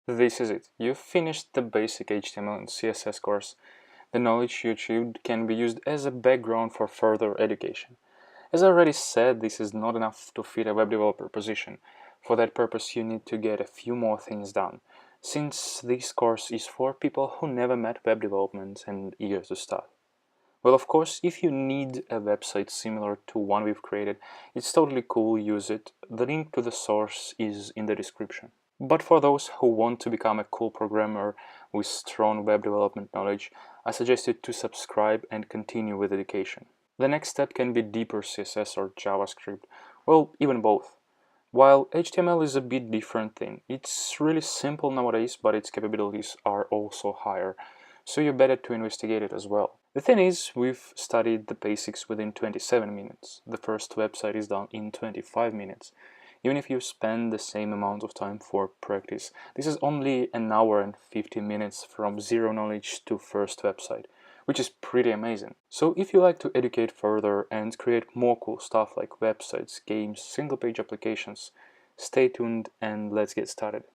This is it. You've finished the basic HTML and CSS course. The knowledge you achieved can be used as a background for further education. As I already said, this is not enough to fit a web developer position. For that purpose, you need to get a few more things done, since this course is for people who never met web development and eager to start. Well, of course, if you need a website similar to one we've created, it's totally cool, use it. The link to the source is in the description. But for those who want to become a cool programmer with strong web development knowledge, I suggest you to subscribe and continue with education. The next step can be deeper CSS or JavaScript, well, even both. While HTML is a bit different thing, it's really simple nowadays, but its capabilities are also higher, so you better to investigate it as well. The thing is, we've studied the basics within 27 minutes. The first website is done in 25 minutes. Even if you spend the same amount of time for practice, this is only an hour and 50 minutes from zero knowledge to first website, which is pretty amazing. So if you like to educate further and create more cool stuff like websites, games, single-page applications, stay tuned and let's get started.